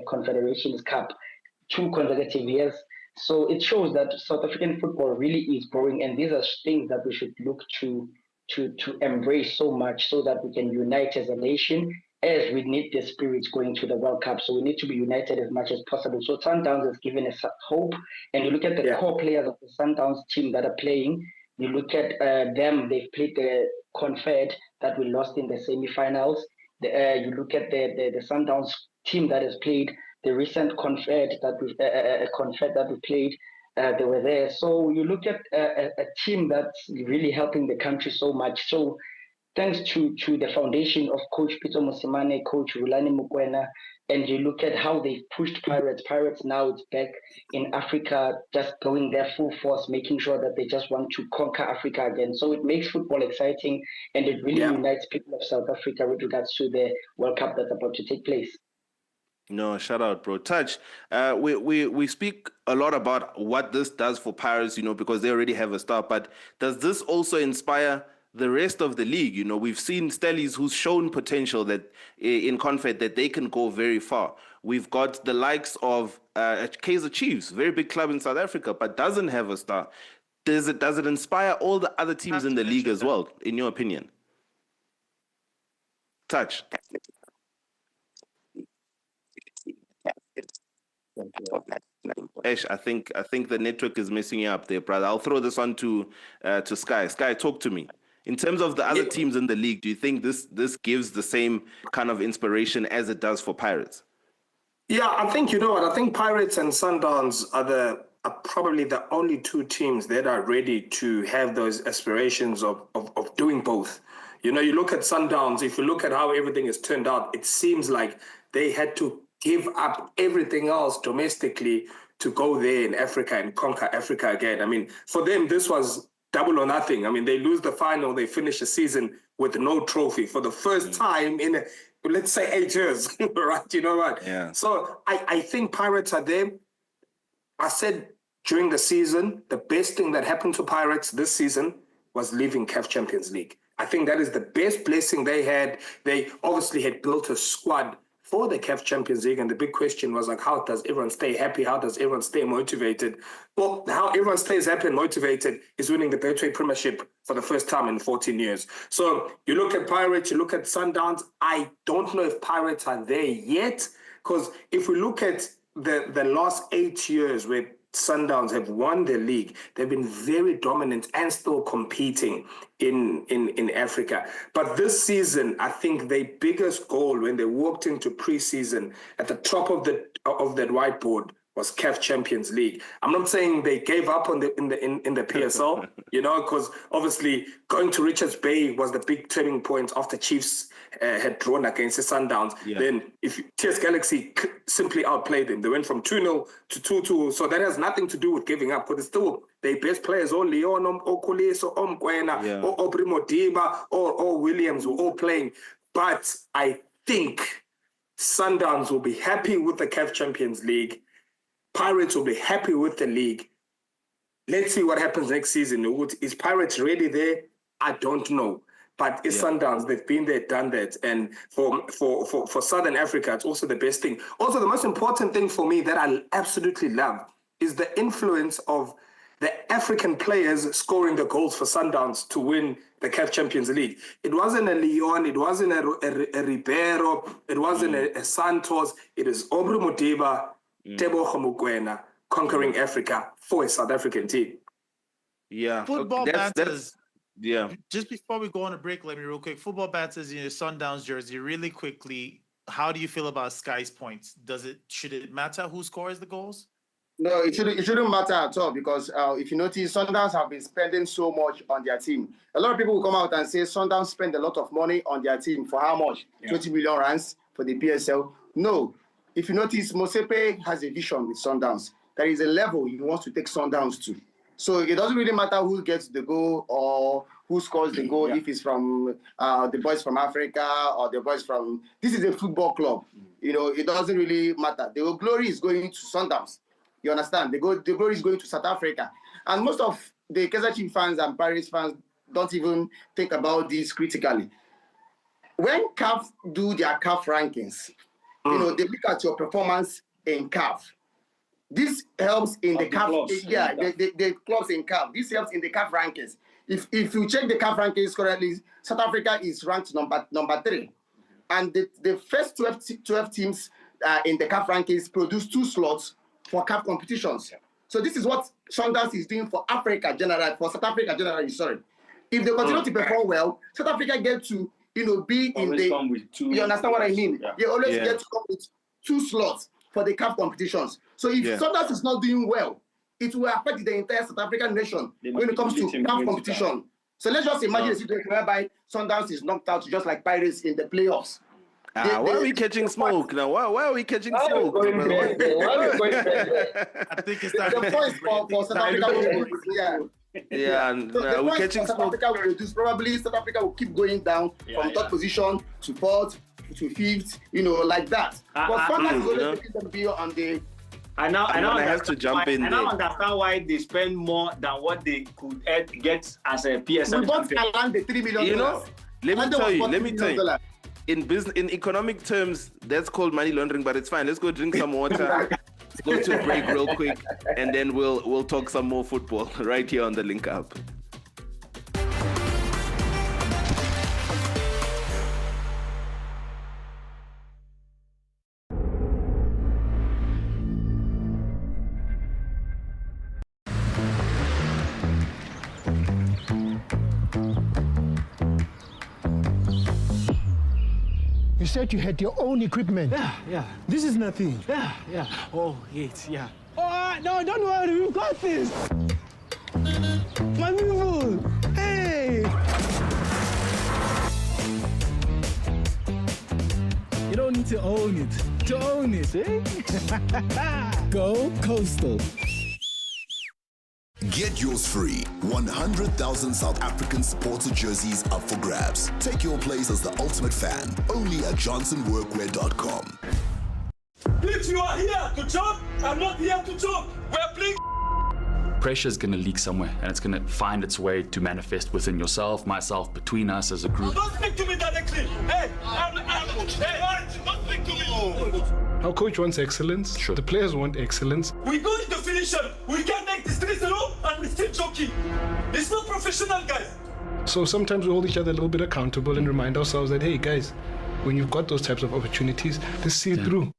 Confederations Cup 2 consecutive years. So it shows that South African football really is growing, and these are things that we should look to embrace so much, so that we can unite as a nation as we need the spirits going to the World Cup. So we need to be united as much as possible. So Sundowns has given us hope. And you look at the core players of the Sundowns team that are playing, you look at them, they've played the Confed that we lost in the semi-finals. You look at the Sundowns team that has played the recent Confed that we played. They were there. So you look at a team that's really helping the country so much. So thanks to the foundation of Coach Peter Mosimane, Coach Rulani Mukwena, and you look at how they've pushed Pirates. Pirates now it's back in Africa, just going their full force, making sure that they just want to conquer Africa again. So it makes football exciting, and it really unites people of South Africa with regards to the World Cup that's about to take place. No, shout out, bro. Touch. We speak a lot about what this does for Pirates, because they already have a star. But does this also inspire the rest of the league? We've seen Stellies who's shown potential that in Confed that they can go very far. We've got the likes of Kaizer Chiefs, very big club in South Africa, but doesn't have a star. Does it inspire all the other teams in the league as well, in your opinion? Touch. Ash, I think the network is messing you up there, brother. I'll throw this on to Sky. Sky, talk to me. In terms of the other teams in the league, do you think this gives the same kind of inspiration as it does for Pirates? Yeah, I think, I think Pirates and Sundowns are probably the only two teams that are ready to have those aspirations of doing both. You look at Sundowns, if you look at how everything has turned out, it seems like they had to give up everything else domestically to go there in Africa and conquer Africa again. I mean, for them, this was double or nothing. I mean, they lose the final, they finish the season with no trophy for the first time in, let's say, 8 years, right? You know what? Yeah. So I think Pirates are there. I said during the season, the best thing that happened to Pirates this season was leaving CAF Champions League. I think that is the best blessing they had. They obviously had built a squad for the CAF Champions League, and the big question was like, how does everyone stay happy? How does everyone stay motivated? Well, how everyone stays happy and motivated is winning the Betway Premiership for the first time in 14 years. So you look at Pirates, you look at Sundowns. I don't know if Pirates are there yet, because if we look at the last 8 years where Sundowns have won the league, they've been very dominant and still competing in Africa. But this season, I think their biggest goal when they walked into preseason at the top of that whiteboard was CAF Champions League. I'm not saying they gave up on in the PSL, because obviously going to Richards Bay was the big turning point after Chiefs had drawn against the Sundowns. Yeah. Then if TS Galaxy simply outplayed them, they went from 2-0 to 2-2. So that has nothing to do with giving up, because it's still their best players, or Leon, or Kuliso, or Mkwena, or Primo Diba, or Williams were all playing. But I think Sundowns will be happy with the CAF Champions League. Pirates will be happy with the league. Let's see what happens next season. Is Pirates really there? I don't know. But it's Sundowns. They've been there, done that. And for Southern Africa, it's also the best thing. Also, the most important thing for me that I absolutely love is the influence of the African players scoring the goals for Sundowns to win the CAF Champions League. It wasn't a Leon, it wasn't a Ribeiro, it wasn't a Santos. It is Obru Modiba, Tebogo Mokoena conquering Africa for a South African team. Yeah. Football Banters. Yeah. Just before we go on a break, let me real quick. Football Banters in your Sundowns jersey, really quickly. How do you feel about Sky's points? Should it matter who scores the goals? No, it shouldn't matter at all, because if you notice, Sundowns have been spending so much on their team. A lot of people will come out and say Sundowns spend a lot of money on their team. For how much? 20 million rands for the PSL? No. If you notice, Mosepe has a vision with Sundowns. There is a level he wants to take Sundowns to. So it doesn't really matter who gets the goal or who scores the goal, if it's from the boys from Africa or the boys from... This is a football club. It doesn't really matter. The glory is going to Sundowns. You understand? The glory is going to South Africa. And most of the Kaizer Chiefs fans and Paris fans don't even think about this critically. When CAF do their CAF rankings, they look at your performance in CAF. This helps in the CAF. The clubs in CAF. This helps in the CAF rankings. If you check the CAF rankings currently, South Africa is ranked number 3. And the first 12 teams in the CAF rankings produce 2 slots for CAF competitions. So this is what Sundowns is doing for Africa generally, for South Africa generally, sorry. If they continue to perform well, South Africa get to, be in the... You understand what I mean? Yeah. They always get to come with 2 slots for the CAF competitions. So if Sundowns is not doing well, it will affect the entire South African nation when it comes to CAF competition. So let's just imagine a situation whereby Sundowns is knocked out just like Pirates in the playoffs. Why are we catching smoke now? Why are we catching smoke? I think it's the points for South Africa will we're catching South smoke. Africa will reduce. Probably South Africa will keep going down from 3rd position to 4th to 5th, like that. But Sundowns is always making them be on the... I now have to jump in. I now understand why they spend more than what they could get as a PSL. We bought around the $3 million. Let me tell you. In economic terms, that's called money laundering, but it's fine. Let's go drink some water. Let's go to a break real quick, and then we'll talk some more football right here on the Link Up. You said you had your own equipment. Yeah. This is nothing. Yeah. Oh, wait, yeah. Oh, no, don't worry, we've got this. My people, hey! You don't need to own it, eh? Go Coastal. Get yours free. 100,000 South African supporter jerseys up for grabs. Take your place as the ultimate fan. Only at johnsonworkwear.com. If you are here to jump, I'm not here to jump. We're playing. Pressure is going to leak somewhere, and it's going to find its way to manifest within yourself, myself, between us as a group. Don't speak to me directly. Hey, don't speak to me. Our coach wants excellence. Sure. The players want excellence. We're going to finish him. We can make this 3-0 and we're still joking. It's not professional, guys. So sometimes we hold each other a little bit accountable and remind ourselves that, hey, guys, when you've got those types of opportunities, let's see it through.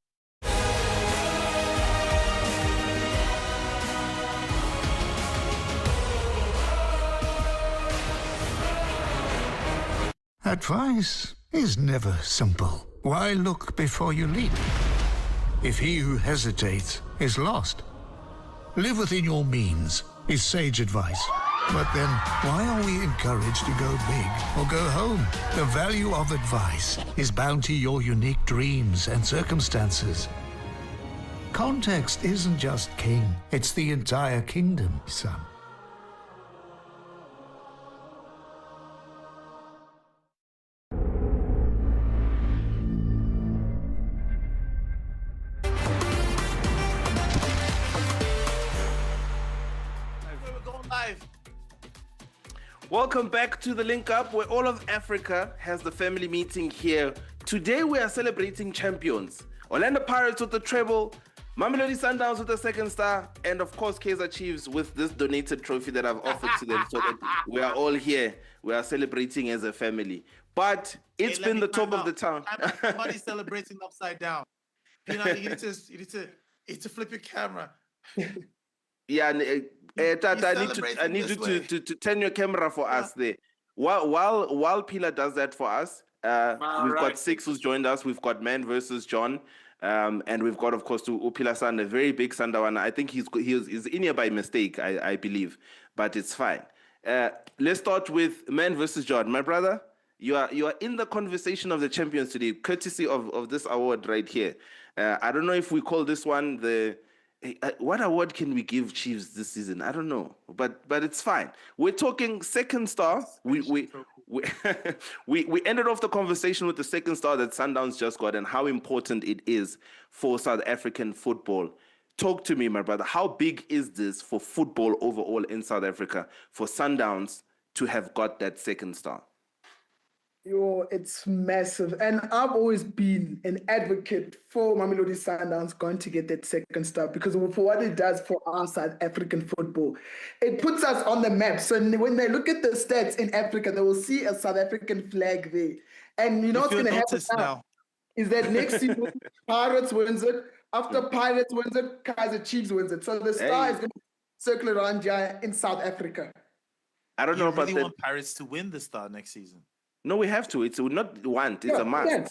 Advice is never simple. Why look before you leap? If he who hesitates is lost. Live within your means is sage advice. But then, why are we encouraged to go big or go home? The value of advice is bound to your unique dreams and circumstances. Context isn't just king, it's the entire kingdom, son. Welcome back to the Link Up, where all of Africa has the family meeting here. Today we are celebrating champions. Orlando Pirates with the treble, Mamelodi Sundowns with the 2nd star, and of course Kaizer Chiefs with this donated trophy that I've offered to them, so that we are all here. We are celebrating as a family. But it's been the talk of the town. Somebody's celebrating upside down. You need to flip your camera. Yeah, I need you to turn your camera for us there. While Pila does that for us, we've got Six who's joined us. We've got Man versus John, and we've got, of course, to Upila San, a very big Sandawana. I think he's in here by mistake, I believe, but it's fine. Let's start with Man versus John. My brother, you are in the conversation of the champions today, courtesy of this award right here. I don't know if we call this one the... what award can we give Chiefs this season? I don't know, but it's fine. We're talking 2nd star. We ended off the conversation with the 2nd star that Sundowns just got and how important it is for South African football. Talk to me, my brother. How big is this for football overall in South Africa for Sundowns to have got that 2nd star? It's massive. And I've always been an advocate for Mamelodi Sundowns going to get that second star because for what it does for our South African football, it puts us on the map. So when they look at the stats in Africa, they will see a South African flag there. And you know what's going to happen now? Is that next season, Pirates wins it. After Pirates wins it, Kaizer Chiefs wins it. So the star is going to circle around here in South Africa. I don't know about really want Pirates to win the star next season? No, we have to. It's not want. It's a must. Yeah.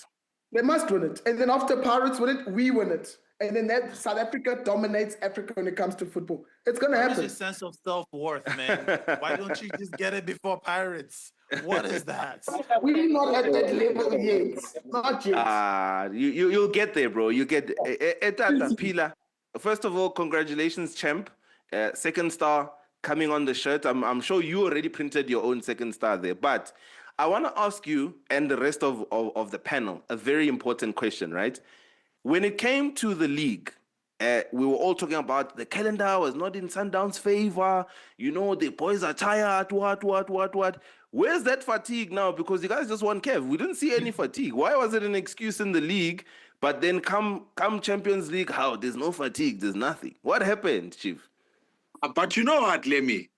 They must win it. And then after Pirates win it, we win it. And then that South Africa dominates Africa when it comes to football. It's going to happen. What is your sense of self-worth, man? Why don't you just get it before Pirates? What is that? We're not at that level yet. Not yet. You'll get there, bro. You get Pila. First of all, congratulations, champ. Second star coming on the shirt. I'm sure you already printed your own second star there. But I want to ask you and the rest of the panel a very important question, right? When it came to the league, we were all talking about the calendar was not in Sundowns' favor. You know, the boys are tired, what? Where's that fatigue now? Because you guys just won Kev. We didn't see any fatigue. Why was it an excuse in the league? But then come Champions League, how? There's no fatigue, there's nothing. What happened, Chief? But you know what, Lemmy?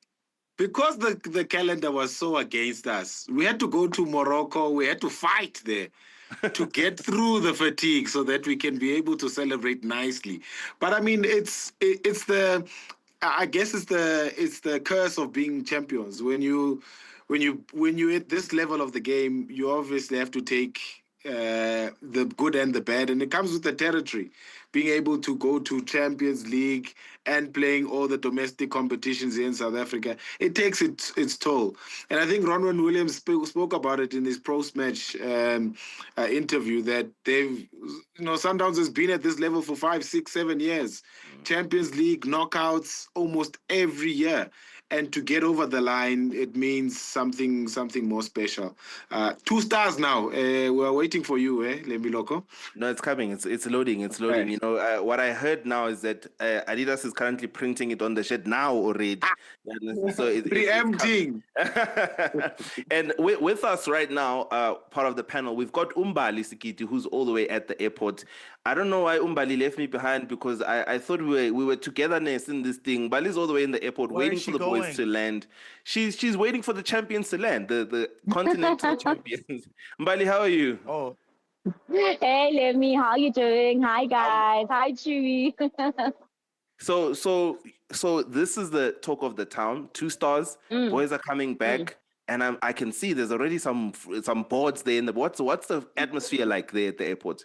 Because the calendar was so against us, we had to go to Morocco. We had to fight there to get through the fatigue so that we can be able to celebrate nicely. But I mean, it's the curse of being champions. When you're at this level of the game, you obviously have to take the good and the bad, and it comes with the territory. Being able to go to Champions League and playing all the domestic competitions here in South Africa, it takes its toll. And I think Ronwen Williams spoke about it in his post-match interview that Sundowns has been at this level for 5, 6, 7 years. Champions League knockouts almost every year. And to get over the line, it means something more special. 2 stars now. We're waiting for you, Lembiloko? No, it's coming. It's loading. It's loading. Right. You know, what I heard now is that Adidas is currently printing it on the shirt now already. So it's preempting. And with us right now, part of the panel, we've got Umbali Sikiti, who's all the way at the airport. I don't know why Umbali left me behind because I thought we were togetherness in this thing. Bali's all the way in the airport waiting for the boys to land. She's waiting for the champions to land, the continental champions. Mbali, how are you? Oh. Hey, Lemmy, how you doing? Hi, guys. Hi, Chewy. So this is the talk of the town. 2 stars. Boys are coming back. And I can see there's already some boards there. What's the atmosphere like there at the airport?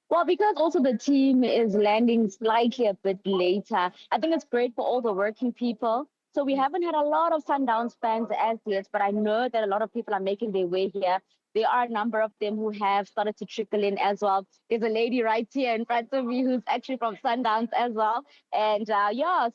Well, because also the team is landing slightly a bit later, I think it's great for all the working people. So we haven't had a lot of Sundowns fans as yet, but I know that a lot of people are making their way here. There are a number of them who have started to trickle in as well. There's a lady right here in front of me who's actually from Sundowns as well. And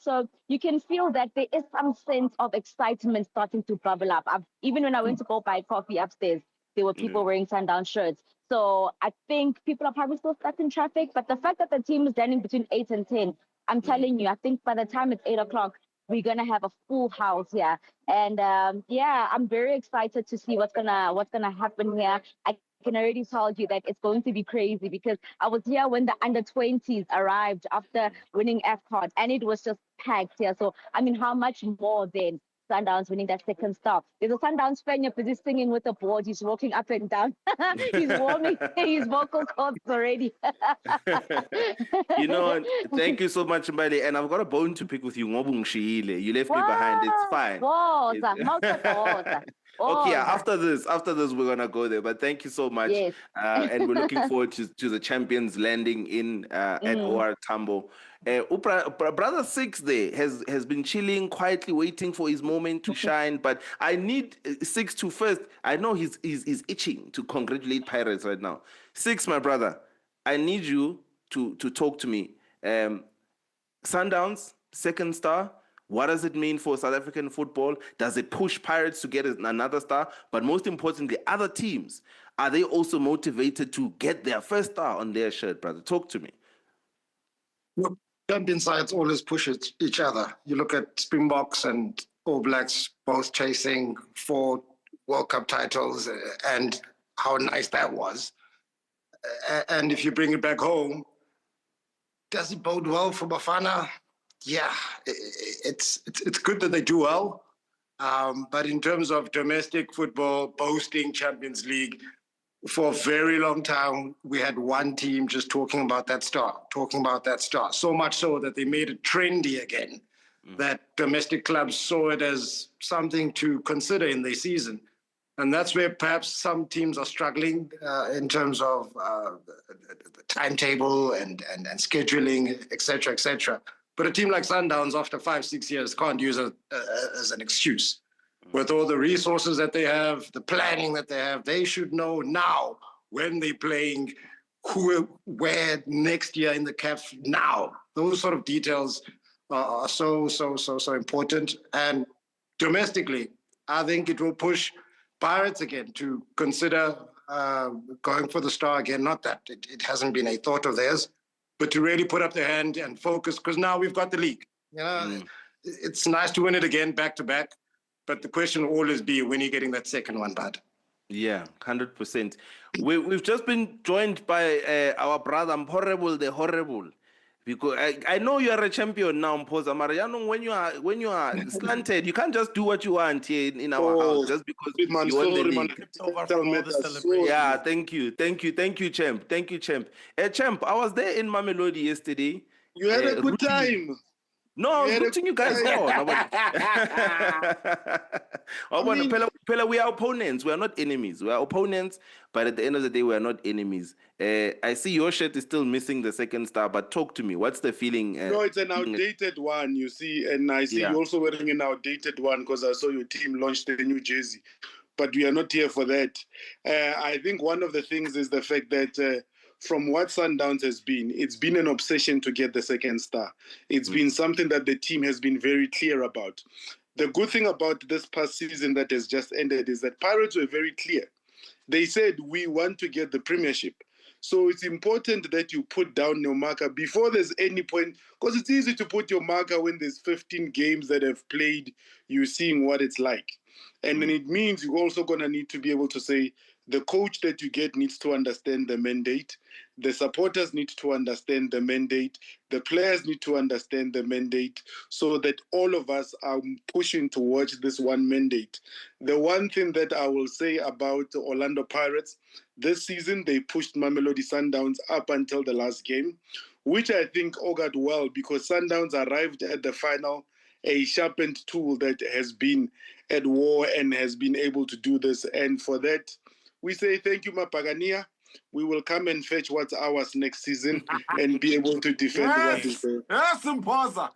so you can feel that there is some sense of excitement starting to bubble up. Even when I went to go buy coffee upstairs, there were people wearing Sundown shirts. So I think people are probably still stuck in traffic, but the fact that the team is landing between 8 and 10, I'm telling you, I think by the time it's 8 o'clock, we're gonna have a full house here. And I'm very excited to see what's gonna happen here. I can already tell you that it's going to be crazy because I was here when the under-20s arrived after winning AFCON, and it was just packed here. So I mean, how much more then? Sundowns winning that second star. There's a Sundowns fan you're busy singing with the board. He's walking up and down. He's warming his vocal cords already. You know, thank you so much, Mbali. And I've got a bone to pick with you. You left me behind. It's fine. Okay, after this, we're gonna go there. But thank you so much. Yes. And we're looking forward to the champions landing in at OR Tambo. Brother Six there has been chilling, quietly waiting for his moment to shine. But I need Six to first. I know he's itching to congratulate Pirates right now. Six, my brother, I need you to talk to me. Sundowns, second star. What does it mean for South African football? Does it push Pirates to get another star? But most importantly, other teams, are they also motivated to get their first star on their shirt, brother? Talk to me. Look, champion sides always push each other. You look at Springboks and All Blacks both chasing 4 World Cup titles and how nice that was. And if you bring it back home, does it bode well for Bafana? Yeah, it's good that they do well. But in terms of domestic football, boasting Champions League, for a very long time, we had one team just talking about that star. So much so that they made it trendy again, that domestic clubs saw it as something to consider in their season. And that's where perhaps some teams are struggling in terms of the timetable and scheduling, et cetera. But a team like Sundowns, after 5-6 years, can't use it as an excuse. With all the resources that they have, the planning that they have, they should know now when they're playing, who, where next year in the CAF now. Those sort of details are so important. And domestically, I think it will push Pirates again to consider going for the star again. Not that it hasn't been a thought of theirs, but to really put up their hand and focus, because now we've got the league. You know, it's nice to win it again back to back, but the question will always be, when are you getting that second one, bud? Yeah, 100%. We've just been joined by our brother Mporable the Horrible. Because I know you are a champion now, Mpoza Mariano. When you are slanted, you can't just do what you want here in our house just because you won the league. Yeah, thank you, champ. Champ, I was there in Mamelodi yesterday. You had a good time. No, I was rooting you guys on. We are opponents. We are not enemies. We are opponents, but at the end of the day, we are not enemies. I see your shirt is still missing the second star, but talk to me. What's the feeling? No, it's an outdated one, you see, and I see you also wearing an outdated one because I saw your team launched a new jersey. But we are not here for that. I think one of the things is the fact that from what Sundowns has been, it's been an obsession to get the second star. It's been something that the team has been very clear about. The good thing about this past season that has just ended is that Pirates were very clear. They said, we want to get the premiership. So it's important that you put down your marker before there's any point, because it's easy to put your marker when there's 15 games that have played, you're seeing what it's like. And then it means you're also going to need to be able to say, the coach that you get needs to understand the mandate. The supporters need to understand the mandate. The players need to understand the mandate so that all of us are pushing towards this one mandate. The one thing that I will say about the Orlando Pirates, this season they pushed Mamelodi Sundowns up until the last game, which I think augured well because Sundowns arrived at the final a sharpened tool that has been at war and has been able to do this. And for that, we say thank you, Mapagania. We will come and fetch what's ours next season and be able to defend what is there. Yes, Mpoza.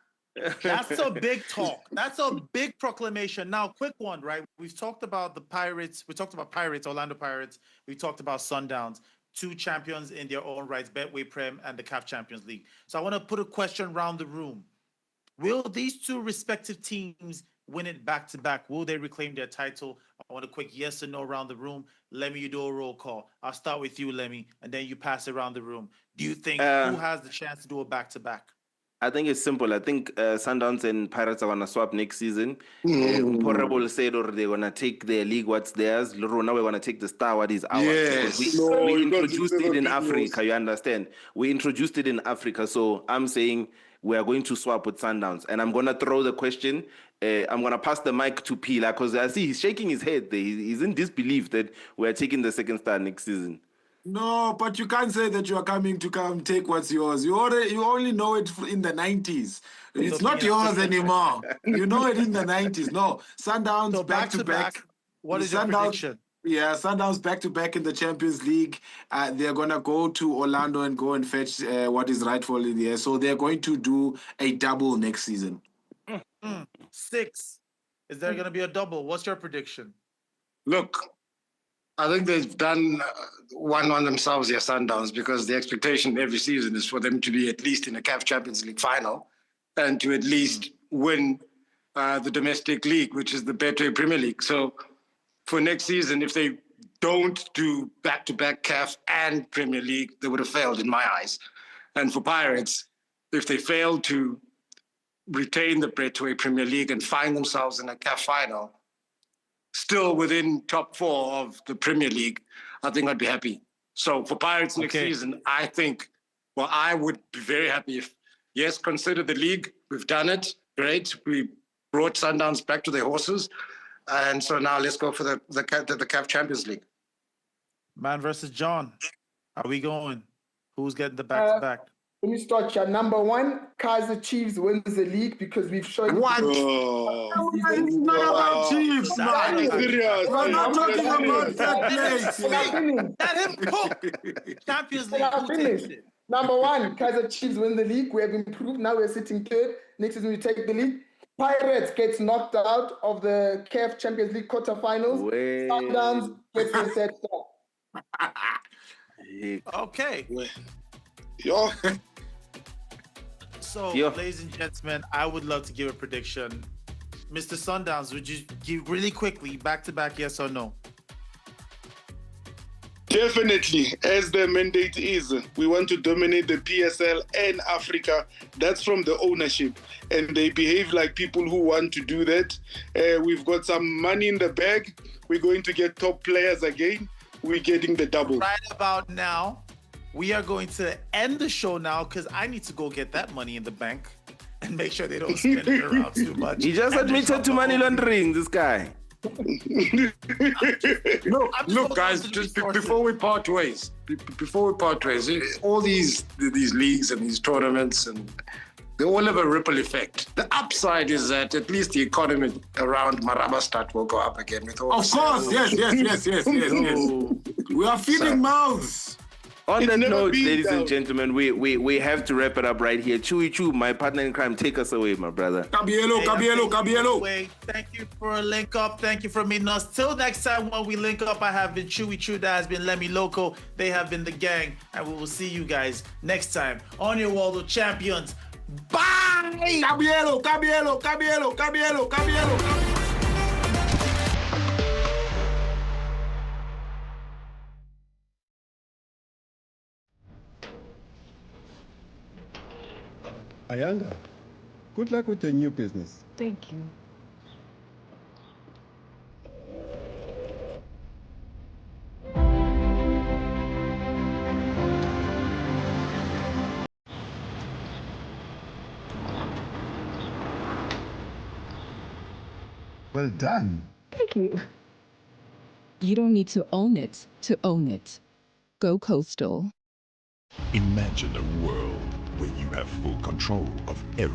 That's a big talk. That's a big proclamation. Now, quick one, right? We've talked about the Pirates. We talked about Pirates, Orlando Pirates. We talked about Sundowns, two champions in their own rights, Betway, Prem, and the CAF Champions League. So I want to put a question around the room. Will these two respective teams win it back-to-back? Will they reclaim their title? I want a quick yes or no around the room. Lemmy, you do a roll call. I'll start with you, Lemmy, and then you pass it around the room. Do you think who has the chance to do a back-to-back? I think it's simple. I think Sundowns and Pirates are going to swap next season. Portable said or they're going to take their league, what's theirs. Now we're going to take the star, what is ours. Yes. We introduced it in Africa, you understand? We introduced it in Africa, so I'm saying we are going to swap with Sundowns. And I'm going to throw the question. I'm going to pass the mic to Pila because I see he's shaking his head there. He's in disbelief that we're taking the second star next season. No, but you can't say that you are coming to come take what's yours. You only know it in the 90s. It's not yours anymore. You know it in the 90s. No, Sundowns so back to back. What is your prediction? Yeah, Sundowns back to back in the Champions League. They're gonna go to Orlando and go and fetch what is rightfully there. So they're going to do a double next season. 6. Is there gonna be a double? What's your prediction? Look, I think they've done one on themselves here, Sundowns, because the expectation every season is for them to be at least in a CAF Champions League final and to at least win the domestic league, which is the Betway Premier League. So for next season, if they don't do back-to-back CAF and Premier League, they would have failed in my eyes. And for Pirates, if they fail to retain the Betway Premier League and find themselves in a CAF final, still within top 4 of the Premier League, I think I'd be happy. So for Pirates next season, I think, well, I would be very happy if, yes, consider the league. We've done it. Great. We brought Sundowns back to their horses. And so now let's go for the CAF Champions League. Man versus John. Are we going? Who's getting the back-to-back? Let me start here. Number 1, Kaizer Chiefs wins the league because we've shown. What? It's not about Chiefs, man. Serious. We're not talking about that place. Let him cook. Champions League. Who takes it? Number 1, Kaizer Chiefs win the league. We have improved. Now we're sitting third. Next season we take the league. Pirates gets knocked out of the CAF Champions League quarterfinals. Sundowns gets the third spot. Okay. Yo. So, ladies and gentlemen, I would love to give a prediction. Mr. Sundowns, would you give really quickly, back-to-back, yes or no? Definitely, as the mandate is, we want to dominate the PSL and Africa. That's from the ownership. And they behave like people who want to do that. We've got some money in the bag. We're going to get top players again. We're getting the double. Right about now, we are going to end the show now because I need to go get that money in the bank and make sure they don't spend it around too much. He just admitted to money laundering, this guy. Look, guys, just before we part ways, all these leagues and these tournaments, and they all have a ripple effect. The upside is that at least the economy around Marabastad will go up again. With all of course, yes. We are feeding mouths. On that note, ladies and gentlemen, we have to wrap it up right here. Chewy Chew, my partner in crime, take us away, my brother. Cabiello. Thank you for a link up. Thank you for meeting us. Till next time when we link up, I have been Chewy Chew, that has been Lemmy Loco. They have been the gang, and we will see you guys next time on your World of Champions. Bye! Cabiello. Ayanga, good luck with your new business. Thank you. Well done. Thank you. You don't need to own it to own it. Go Coastal. Imagine a world where you have full control of every